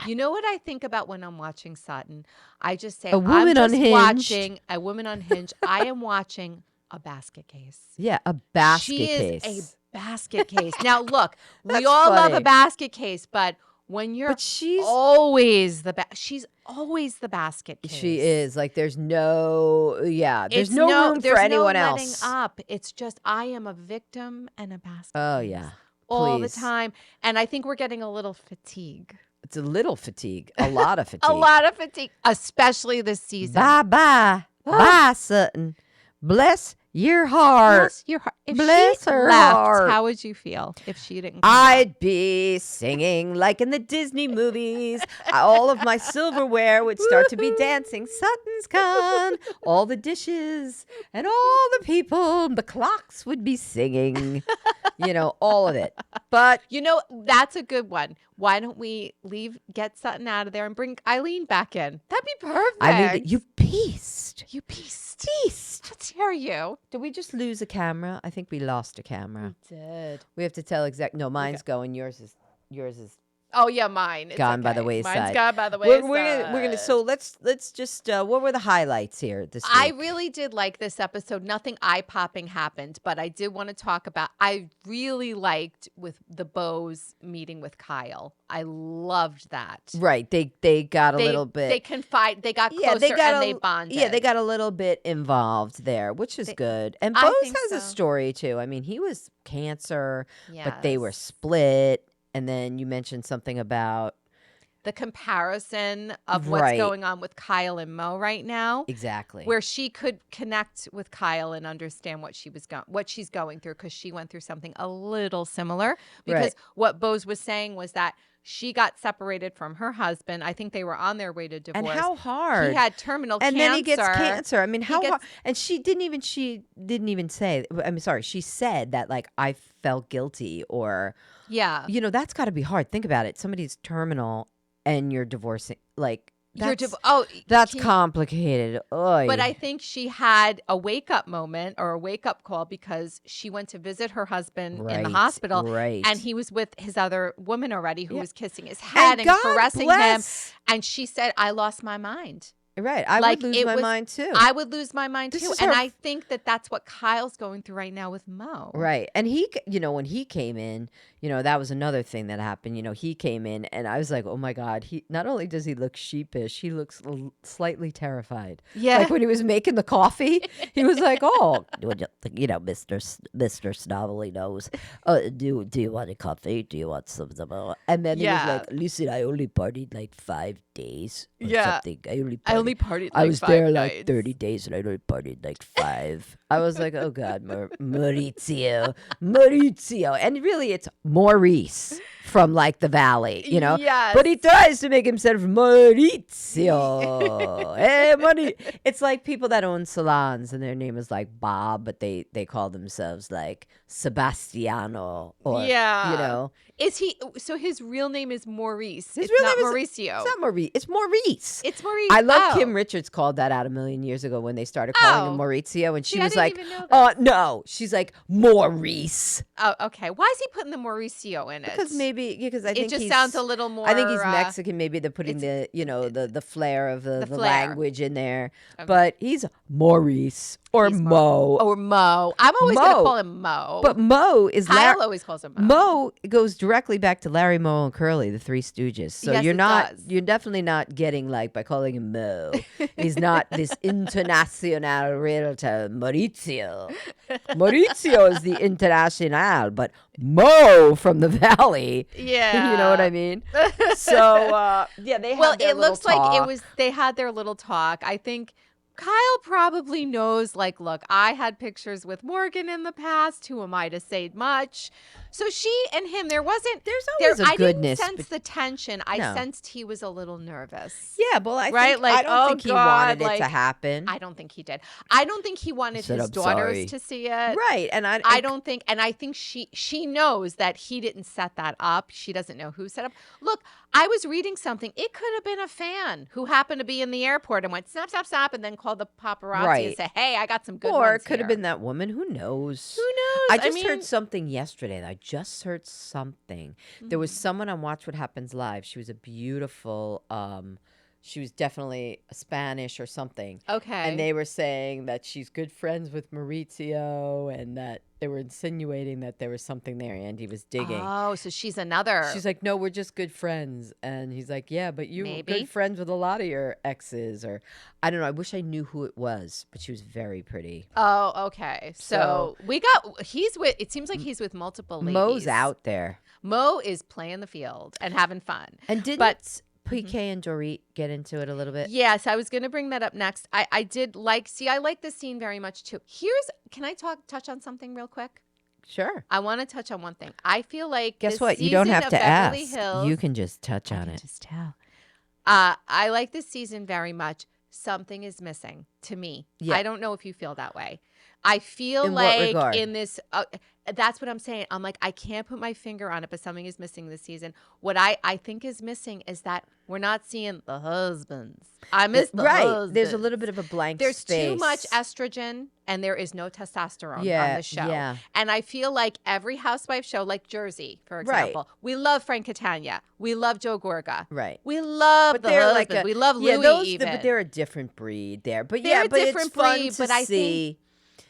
Speaker 2: You know what I think about when I'm watching Sutton? I just say,
Speaker 1: A woman
Speaker 2: I'm just
Speaker 1: unhinged.
Speaker 2: watching a woman unhinged. I am watching a basket case.
Speaker 1: Yeah, a basket
Speaker 2: She
Speaker 1: case.
Speaker 2: is a basket case. Now, look, we
Speaker 1: That's
Speaker 2: all love a
Speaker 1: funny.
Speaker 2: basket case, but when you're
Speaker 1: But she's
Speaker 2: always she's always the basket case.
Speaker 1: she is like there's no there's
Speaker 2: It's
Speaker 1: no room
Speaker 2: there's
Speaker 1: for anyone
Speaker 2: no letting
Speaker 1: else.
Speaker 2: up. It's just I am a victim and a basket.
Speaker 1: Oh
Speaker 2: case
Speaker 1: yeah.
Speaker 2: all the
Speaker 1: Please.
Speaker 2: time, and I think we're getting a little fatigue.
Speaker 1: It's a little fatigue, a lot of fatigue.
Speaker 2: A lot of fatigue, especially this season.
Speaker 1: Bye bye. Bye, Sutton. Bless your heart.
Speaker 2: Bless your heart. If
Speaker 1: Bless
Speaker 2: she
Speaker 1: her
Speaker 2: left,
Speaker 1: heart.
Speaker 2: how would you feel if she didn't? Come back?
Speaker 1: I'd be singing like in the Disney movies. All of my silverware would start to be dancing. Sutton's gone. All the dishes and all the people, the clocks would be singing. All of it. But
Speaker 2: That's a good one. Why don't we get Sutton out of there and bring Eileen back in? That'd be perfect.
Speaker 1: I mean, you pieced.
Speaker 2: You pieced. Let's hear you.
Speaker 1: Did we just lose a camera? I think we lost a camera.
Speaker 2: Did.
Speaker 1: We have to tell No, mine's going. Yours is
Speaker 2: Oh yeah, mine. It's
Speaker 1: gone by the
Speaker 2: okay.
Speaker 1: wayside.
Speaker 2: Mine's gone by the wayside.
Speaker 1: We're gonna. So let's just. What were the highlights here this week?
Speaker 2: I really did like this episode. Nothing eye-popping happened, but I did want to talk about. I really liked with the Beaus meeting with Kyle. I loved that.
Speaker 1: Right. They got a little bit.
Speaker 2: They confide. They got closer and they bonded.
Speaker 1: Yeah, they got a little bit involved there, which is good. And
Speaker 2: I
Speaker 1: Beaus
Speaker 2: think
Speaker 1: has a
Speaker 2: so.
Speaker 1: story too. I mean, he was cancer, but they were
Speaker 2: Yes.
Speaker 1: split. And then you mentioned something about
Speaker 2: the comparison of what's
Speaker 1: Right.
Speaker 2: going on with Kyle and Mo right now.
Speaker 1: exactly.
Speaker 2: Where she could connect with Kyle and understand what she's going through because she went through something a little similar. Because
Speaker 1: Right.
Speaker 2: what Beaus was saying was that She got separated from her husband. I think they were on their way to divorce.
Speaker 1: And how hard?
Speaker 2: He had terminal
Speaker 1: and
Speaker 2: cancer.
Speaker 1: then he gets cancer. I mean, how
Speaker 2: gets-
Speaker 1: hard? And she didn't even say. I mean, sorry. She said that like I felt guilty, or
Speaker 2: Yeah.
Speaker 1: that's got to be hard. Think about it. Somebody's terminal, and you're divorcing. Like that's complicated. Oy.
Speaker 2: But I think she had a wake-up moment or a wake-up call because she went to visit her husband in the hospital.
Speaker 1: Right.
Speaker 2: And he was with his other woman already who was kissing his head and
Speaker 1: God
Speaker 2: caressing
Speaker 1: bless.
Speaker 2: him. And she said, I lost my mind.
Speaker 1: Right. I
Speaker 2: Like,
Speaker 1: would lose my
Speaker 2: was-
Speaker 1: mind too.
Speaker 2: I would lose my mind
Speaker 1: This
Speaker 2: too.
Speaker 1: is
Speaker 2: And
Speaker 1: her-
Speaker 2: I think that that's what Kyle's going through right now with Mo.
Speaker 1: Right. And he, when he came in, that was another thing that happened. He came in and I was like, oh my God, he not only does he look sheepish, he looks slightly terrified.
Speaker 2: Yeah.
Speaker 1: Like when he was making the coffee, he was like, oh,
Speaker 3: Mr. Snovelly knows. Do you want a coffee? Do you want some more?
Speaker 1: and then he was like,
Speaker 3: Listen, I only partied like 5 days or
Speaker 2: Yeah.
Speaker 3: something. I only
Speaker 2: partied
Speaker 3: I was there like 30 days and I only partied like 5.
Speaker 1: I was like, oh God, Maurizio. And really it's Maurice from like the valley,
Speaker 2: Yes.
Speaker 1: But he tries to make himself Maurizio. Hey, money. It's like people that own salons and their name is like Bob, but they call themselves like Sebastiano or,
Speaker 2: Is he, so his real name is Maurice.
Speaker 1: His
Speaker 2: It's
Speaker 1: real
Speaker 2: not
Speaker 1: name is-
Speaker 2: Mauricio.
Speaker 1: It's not Maurice. It's Maurice.
Speaker 2: It's Maurice.
Speaker 1: I love
Speaker 2: Oh.
Speaker 1: Kim Richards called that out a million years ago when they started calling him
Speaker 2: Oh.
Speaker 1: Maurizio, and she
Speaker 2: See, I
Speaker 1: was
Speaker 2: didn't
Speaker 1: like,
Speaker 2: even know
Speaker 1: "Oh no," she's like Maurice
Speaker 2: Oh, okay. Why is he putting the Mauricio in it?
Speaker 1: because I think
Speaker 2: it just
Speaker 1: he's,
Speaker 2: sounds a little more.
Speaker 1: I think he's Mexican. Maybe they're putting the the flair of the
Speaker 2: flair.
Speaker 1: language in there,
Speaker 2: Okay.
Speaker 1: but he's Maurice or
Speaker 2: He's
Speaker 1: Mo.
Speaker 2: Or Mo. I'm always going to
Speaker 1: Mo.
Speaker 2: call him Mo.
Speaker 1: But Mo is
Speaker 2: Kyle always calls him Mo.
Speaker 1: Mo goes directly back to Larry, Moe, and Curly, the Three Stooges. So
Speaker 2: Yes,
Speaker 1: you're
Speaker 2: it
Speaker 1: not,
Speaker 2: does.
Speaker 1: you're definitely not getting like by calling him Mo. He's not this international realtor, Maurizio. Maurizio is the international, but Mo from the valley.
Speaker 2: Yeah.
Speaker 1: You know what I mean? So they had
Speaker 2: Well,
Speaker 1: their
Speaker 2: it
Speaker 1: little
Speaker 2: looks like it
Speaker 1: talk.
Speaker 2: was, they had their little talk. I think Kyle probably knows, like, look, I had pictures with Morgan in the past. Who am I to say much? So she and him, there's
Speaker 1: always a
Speaker 2: I
Speaker 1: goodness,
Speaker 2: didn't sense
Speaker 1: but-
Speaker 2: the tension. I
Speaker 1: No.
Speaker 2: sensed he was a little nervous.
Speaker 1: Yeah, well, I
Speaker 2: Right?
Speaker 1: think,
Speaker 2: Like,
Speaker 1: I don't
Speaker 2: oh,
Speaker 1: think he
Speaker 2: God,
Speaker 1: wanted it
Speaker 2: like,
Speaker 1: to happen.
Speaker 2: I don't think he did. I don't think he wanted
Speaker 3: said,
Speaker 2: his
Speaker 3: "I'm
Speaker 2: daughters
Speaker 3: sorry."
Speaker 2: to see it.
Speaker 1: Right, and
Speaker 2: I don't think, and I think she knows that he didn't set that up. She doesn't know who set up. Look, I was reading something. It could have been a fan who happened to be in the airport and went snap, snap, snap, and then called the paparazzi and
Speaker 1: Right.
Speaker 2: say, "Hey, I got some good
Speaker 1: Or
Speaker 2: ones
Speaker 1: it could have
Speaker 2: here."
Speaker 1: been that woman. Who knows?
Speaker 2: Who knows?
Speaker 1: I just
Speaker 2: mean,
Speaker 1: heard something yesterday. I just heard something. There was someone on Watch What Happens Live. She was a beautiful, she was definitely Spanish or something.
Speaker 2: Okay.
Speaker 1: And they were saying that she's good friends with Mauricio and that they were insinuating that there was something there. Andy was digging.
Speaker 2: Oh, so she's another.
Speaker 1: She's like, no, we're just good friends. And he's like, yeah, but you were
Speaker 2: Maybe.
Speaker 1: good friends with a lot of your exes. Or I don't know. I wish I knew who it was, but she was very pretty.
Speaker 2: Oh, okay. So we got. It seems like he's with multiple ladies.
Speaker 1: Mo's out there.
Speaker 2: Mo is playing the field and having fun.
Speaker 1: And didn't PK and Dorit get into it a little bit?
Speaker 2: Yes, I was going to bring that up next. I did like. See, I like this scene very much too. Can I touch on something real quick?
Speaker 1: Sure.
Speaker 2: I want to touch on one thing. I feel like
Speaker 1: Guess
Speaker 2: this
Speaker 1: what? You don't
Speaker 2: season
Speaker 1: have
Speaker 2: of
Speaker 1: to
Speaker 2: Beverly
Speaker 1: ask.
Speaker 2: Hills,
Speaker 1: You can just touch
Speaker 2: I
Speaker 1: on
Speaker 2: can
Speaker 1: it.
Speaker 2: just tell. I like this season very much. Something is missing to me.
Speaker 1: Yeah.
Speaker 2: I don't know if you feel that way. I feel
Speaker 1: In what
Speaker 2: like
Speaker 1: regard?
Speaker 2: in this, that's what I'm saying. I'm like, I can't put my finger on it, but something is missing this season. What I think is missing is that we're not seeing the husbands. I miss the
Speaker 1: Right.
Speaker 2: husbands.
Speaker 1: There's a little bit of a blank
Speaker 2: There's
Speaker 1: space.
Speaker 2: too much estrogen and there is no testosterone on
Speaker 1: Yeah,
Speaker 2: the show.
Speaker 1: yeah.
Speaker 2: And I feel like every housewife show, like Jersey, for
Speaker 1: Right.
Speaker 2: example, we love Frank Catania. We love Joe Gorga.
Speaker 1: Right.
Speaker 2: We love
Speaker 1: But
Speaker 2: the
Speaker 1: they're
Speaker 2: husband.
Speaker 1: like
Speaker 2: We love
Speaker 1: yeah,
Speaker 2: Louis even.
Speaker 1: but they're a different breed there. But
Speaker 2: They're
Speaker 1: yeah,
Speaker 2: a
Speaker 1: but
Speaker 2: different
Speaker 1: it's fun
Speaker 2: breed,
Speaker 1: to
Speaker 2: but I think
Speaker 1: see.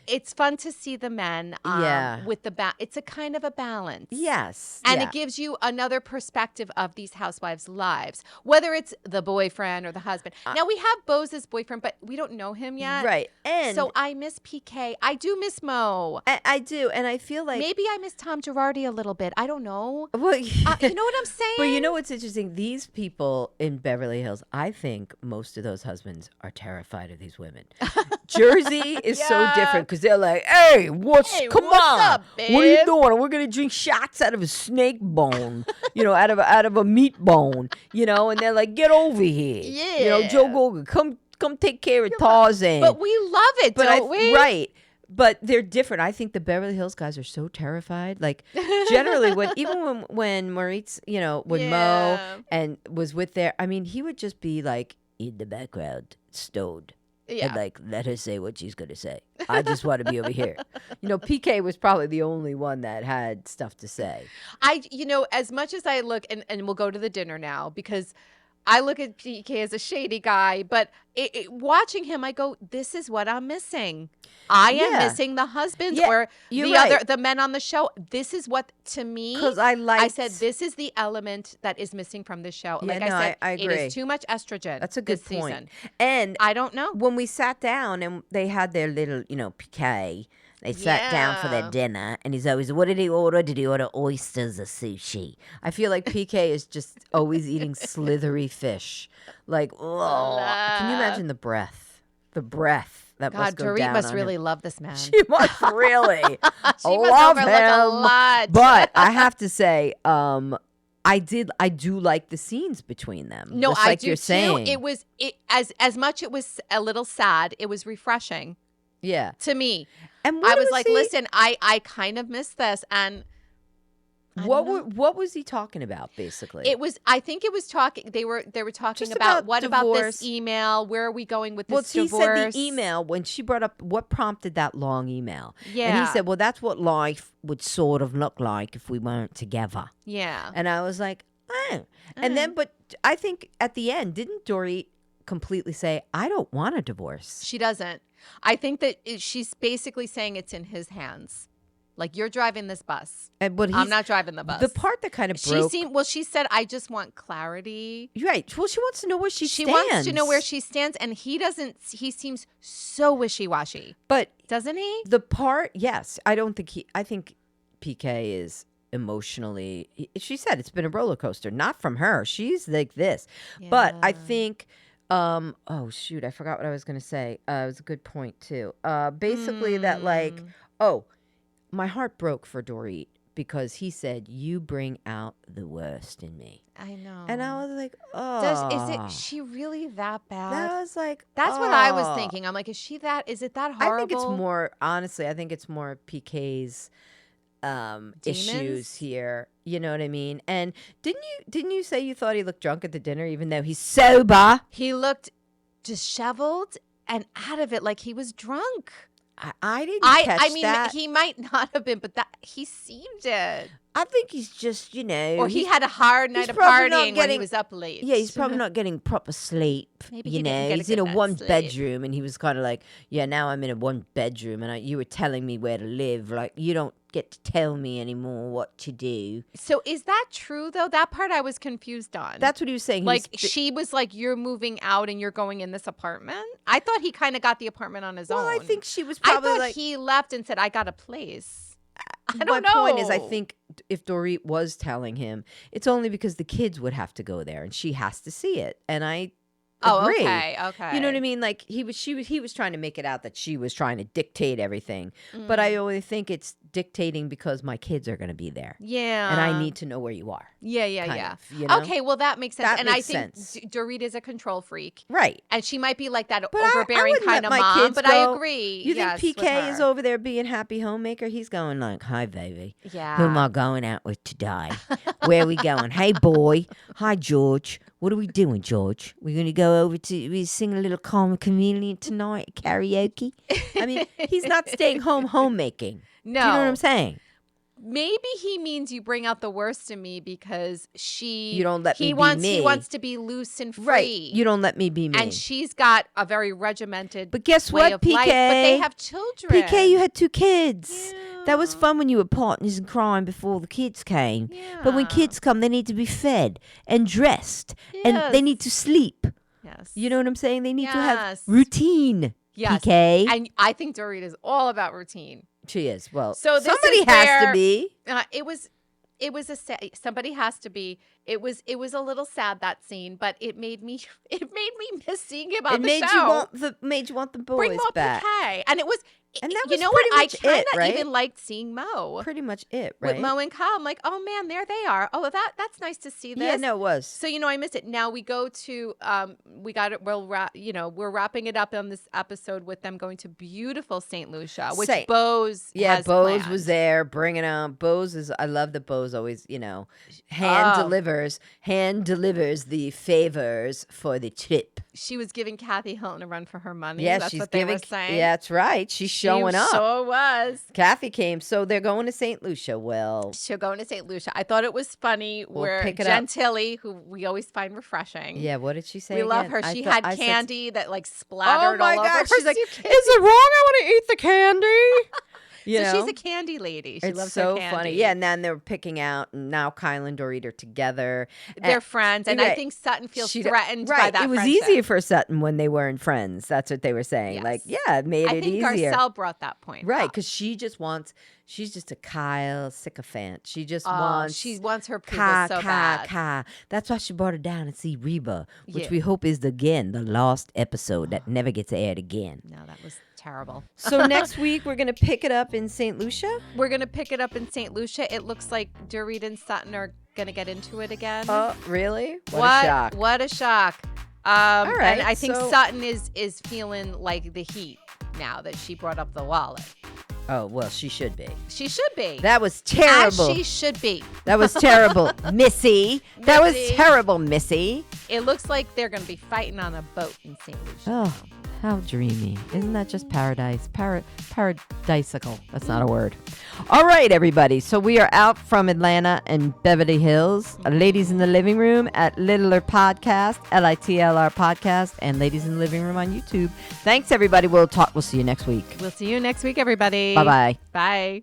Speaker 2: It's fun to see the men
Speaker 1: Yeah.
Speaker 2: with the it's a kind of a balance.
Speaker 1: Yes.
Speaker 2: And
Speaker 1: yeah.
Speaker 2: it gives you another perspective of these housewives' lives, whether it's the boyfriend or the husband. Now, we have Bose's boyfriend, but we don't know him yet.
Speaker 1: Right. And
Speaker 2: So I miss PK. I do miss Mo.
Speaker 1: I do, and I feel like
Speaker 2: Maybe I miss Tom Girardi a little bit. I don't know.
Speaker 1: well,
Speaker 2: You know what I'm saying?
Speaker 1: But you know what's interesting? These people in Beverly Hills, I think most of those husbands are terrified of these women. Jersey is so
Speaker 2: Yeah.
Speaker 1: different because they're like, hey, come
Speaker 2: what's
Speaker 1: on.
Speaker 2: up,
Speaker 1: What are you
Speaker 2: babe?
Speaker 1: doing? We're going to drink shots out of a snake bone, out of a meat bone, and they're like, get over here.
Speaker 2: Yeah.
Speaker 1: Joe Gogan, come take care of Tarzan.
Speaker 2: But we love it, don't we?
Speaker 1: Right. But they're different. I think the Beverly Hills guys are so terrified. Like generally, when Maurice, when Mo and was with there, I mean, he would just be like in the background, stoned, and like let her say what she's gonna say. I just want to be over here. PK was probably the only one that had stuff to say.
Speaker 2: As much as I look, and we'll go to the dinner now because I look at PK as a shady guy, but watching him, I go, this is what I'm missing. I am missing the husbands or the men on the show. This is what, to me,
Speaker 1: because
Speaker 2: I said, this is the element that is missing from this show.
Speaker 1: Yeah,
Speaker 2: like I said,
Speaker 1: I agree.
Speaker 2: It is too much estrogen.
Speaker 1: That's a good
Speaker 2: this
Speaker 1: point.
Speaker 2: Season.
Speaker 1: And
Speaker 2: I don't know.
Speaker 1: When we sat down and they had their little, PK, they sat down for their dinner, and he's always, what did he order? Did he order oysters or sushi? I feel like PK is just always eating slithery fish. Like, oh, can you imagine the breath? The breath. That must go
Speaker 2: Dorit
Speaker 1: down
Speaker 2: must
Speaker 1: on
Speaker 2: really
Speaker 1: him.
Speaker 2: love this man.
Speaker 1: She must really.
Speaker 2: She
Speaker 1: love
Speaker 2: must overlook
Speaker 1: him.
Speaker 2: a lot.
Speaker 1: But I have to say, I do like the scenes between them.
Speaker 2: No,
Speaker 1: just
Speaker 2: I
Speaker 1: like
Speaker 2: do
Speaker 1: you're
Speaker 2: too.
Speaker 1: saying.
Speaker 2: It was as much. It was a little sad. It was refreshing.
Speaker 1: Yeah.
Speaker 2: To me,
Speaker 1: And
Speaker 2: I was like, listen, I kind of miss this, and
Speaker 1: what was he talking about basically?
Speaker 2: I think it was talking. They were talking
Speaker 1: Just
Speaker 2: about
Speaker 1: about
Speaker 2: what about
Speaker 1: divorce.
Speaker 2: this email? Where are we going with this
Speaker 1: He
Speaker 2: divorce?
Speaker 1: said the email when she brought up what prompted that long email.
Speaker 2: Yeah.
Speaker 1: And he said, well, that's what life would sort of look like if we weren't together.
Speaker 2: Yeah.
Speaker 1: And I was like, oh. And then, but I think at the end, didn't Dorit completely say, I don't want a divorce?
Speaker 2: She doesn't. I think that she's basically saying it's in his hands. Like, you're driving this bus.
Speaker 1: And but
Speaker 2: I'm not driving the bus.
Speaker 1: The part that kind of broke.
Speaker 2: She said, I just want clarity.
Speaker 1: Right. Well, she wants to know where she stands.
Speaker 2: She wants to know where she stands, and he doesn't. He seems so wishy-washy.
Speaker 1: But
Speaker 2: doesn't he?
Speaker 1: The part, yes. I think PK is emotionally. She said it's been a roller coaster. Not from her. She's like this. Yeah. But I think. Oh shoot! I forgot what I was going to say. It was a good point too. Basically, that like, my heart broke for Dorit because he said, "You bring out the worst in me."
Speaker 2: I know.
Speaker 1: And I was like, "Oh,
Speaker 2: is she really that bad?"
Speaker 1: That was like,
Speaker 2: that's what I was thinking. I'm like, is it that horrible?
Speaker 1: I think it's more. Honestly, I think it's more PK's issues here. You know what I mean? And didn't you say you thought he looked drunk at the dinner, even though he's sober?
Speaker 2: He looked disheveled and out of it, like he was drunk.
Speaker 1: I didn't catch
Speaker 2: I mean,
Speaker 1: that.
Speaker 2: he might not have been, but that he seemed it.
Speaker 1: I think he's just,
Speaker 2: or he had a hard night of partying when he was up late.
Speaker 1: Yeah, he's probably not getting proper sleep.
Speaker 2: Maybe
Speaker 1: he's in a one bedroom, and he was kind of like, yeah, now I'm in a one bedroom, and you were telling me where to live. Like, you don't get to tell me anymore what to do.
Speaker 2: So is that true though? That part I was confused on.
Speaker 1: That's what he was saying.
Speaker 2: She was like, you're moving out and you're going in this apartment. I thought he kind of got the apartment on his own.
Speaker 1: Well, I think she was probably
Speaker 2: I thought he left and said, I got a place. I don't know.
Speaker 1: My point is, I think if Dorit was telling him, it's only because the kids would have to go there and she has to see it. And I agree.
Speaker 2: Okay.
Speaker 1: You know what I mean? Like he was trying to make it out that she was trying to dictate everything. But I only think it's dictating because my kids are going to be there.
Speaker 2: Yeah.
Speaker 1: And I need to know where you are.
Speaker 2: Yeah.
Speaker 1: Of, you know?
Speaker 2: Okay, well that makes sense.
Speaker 1: And
Speaker 2: I think Dorit is a control freak.
Speaker 1: Right.
Speaker 2: And she might be like that
Speaker 1: but
Speaker 2: overbearing kind of mom, but I agree.
Speaker 1: You think PK is over there being happy homemaker? He's going like, hi, baby.
Speaker 2: Yeah.
Speaker 1: Who am I going out with today? Where are we going? Hey, boy. Hi, George. What are we doing, George? We're going to go over we sing a little Carmen Chameleon tonight at karaoke? I mean, he's not staying home homemaking.
Speaker 2: No.
Speaker 1: Do you know what I'm saying?
Speaker 2: Maybe he means you bring out the worst in me because
Speaker 1: you don't let me be me.
Speaker 2: He wants to be loose and free.
Speaker 1: Right. You don't let me be me.
Speaker 2: And she's got a very regimented
Speaker 1: But guess
Speaker 2: way
Speaker 1: what,
Speaker 2: of
Speaker 1: PK?
Speaker 2: life. But they have children.
Speaker 1: PK, you had 2 kids.
Speaker 2: Yeah.
Speaker 1: That was fun when you were partners in crime before the kids came.
Speaker 2: Yeah.
Speaker 1: But when kids come, they need to be fed and dressed.
Speaker 2: Yes.
Speaker 1: And they need to sleep.
Speaker 2: Yes.
Speaker 1: You know what I'm saying? They need to have
Speaker 2: Yes.
Speaker 1: routine.
Speaker 2: Yes.
Speaker 1: PK.
Speaker 2: And I think Dorit is all about routine.
Speaker 1: She is. Well,
Speaker 2: so
Speaker 1: somebody has to be.
Speaker 2: Somebody has to be. It was a little sad, that scene, but it made me miss seeing him on the show.
Speaker 1: It made you want the boys
Speaker 2: Bring more
Speaker 1: back.
Speaker 2: PK. And
Speaker 1: And that
Speaker 2: You
Speaker 1: was
Speaker 2: know
Speaker 1: pretty
Speaker 2: what? I
Speaker 1: much
Speaker 2: kind
Speaker 1: it,
Speaker 2: of
Speaker 1: right?
Speaker 2: even liked seeing Mo.
Speaker 1: Pretty much it, right?
Speaker 2: With Mo and Kyle. I'm like, oh man, there they are. Oh, that's nice to see this.
Speaker 1: Yeah, no, it was.
Speaker 2: So, I missed it. Now we go to, we got it. We're wrapping it up on this episode with them going to beautiful St. Lucia, which Bose has
Speaker 1: Bose
Speaker 2: planned.
Speaker 1: was there bringing them. I love that Bose always, hand delivers the favors for the trip.
Speaker 2: She was giving Kathy Hilton a run for her money.
Speaker 1: Yeah,
Speaker 2: that's
Speaker 1: she's
Speaker 2: what they
Speaker 1: giving.
Speaker 2: were saying.
Speaker 1: Yeah, that's right. She's showing up.
Speaker 2: So was.
Speaker 1: Kathy came, so they're going to St. Lucia. Well,
Speaker 2: She'll go into St. Lucia. I thought it was funny where
Speaker 1: pick it up.
Speaker 2: Gentilly, who we always find refreshing.
Speaker 1: yeah. What did she say?
Speaker 2: We love
Speaker 1: again?
Speaker 2: her. She
Speaker 1: I
Speaker 2: had
Speaker 1: said-
Speaker 2: candy that like splattered
Speaker 1: Oh my
Speaker 2: all
Speaker 1: God.
Speaker 2: over.
Speaker 1: She's like,
Speaker 2: "You
Speaker 1: is
Speaker 2: can't-"
Speaker 1: it wrong? I want to eat the candy.
Speaker 2: So she's a candy lady. She
Speaker 1: it's
Speaker 2: loves
Speaker 1: so
Speaker 2: her candy.
Speaker 1: funny. Yeah, and then they're picking out, and now Kyle and Dorit are together.
Speaker 2: They're friends, and I
Speaker 1: right.
Speaker 2: think Sutton feels
Speaker 1: She-
Speaker 2: threatened by
Speaker 1: right.
Speaker 2: that
Speaker 1: It was
Speaker 2: friendship.
Speaker 1: easier for Sutton when they weren't friends. That's what they were saying.
Speaker 2: Yes.
Speaker 1: Like, yeah, it made
Speaker 2: I
Speaker 1: it
Speaker 2: think
Speaker 1: easier.
Speaker 2: Garcelle brought that point
Speaker 1: Right,
Speaker 2: up.
Speaker 1: because she's just a Kyle sycophant. She just
Speaker 2: She wants her approval so bad.
Speaker 1: Ka. That's why she brought her down and see Reba, which
Speaker 2: Yeah.
Speaker 1: we hope is the lost episode that never gets aired again.
Speaker 2: No, that was terrible.
Speaker 1: So next week we're gonna pick it up in St. Lucia.
Speaker 2: We're going to pick it up in St. Lucia. It looks like Dorit and Sutton are going to get into it again.
Speaker 1: Oh, really? What a shock!
Speaker 2: What a shock.
Speaker 1: All right,
Speaker 2: and I think
Speaker 1: so-
Speaker 2: Sutton is feeling like the heat now that she brought up the wallet.
Speaker 1: Oh well, she should be.
Speaker 2: She should be.
Speaker 1: That was
Speaker 2: As
Speaker 1: terrible.
Speaker 2: she should be.
Speaker 1: That was terrible, Missy. That was
Speaker 2: Missy.
Speaker 1: terrible, Missy.
Speaker 2: It looks like they're going to be fighting on a boat in St. Lucia.
Speaker 1: Oh, how dreamy. Isn't that just paradise? Paradisical. That's not a word. All right, everybody. So we are out from Atlanta and Beverly Hills. Ladies in the Living Room at Littler Podcast, LITLR Podcast, and Ladies in the Living Room on YouTube. Thanks, everybody. We'll see you next week.
Speaker 2: We'll see you next week, everybody.
Speaker 1: Bye-bye.
Speaker 2: Bye.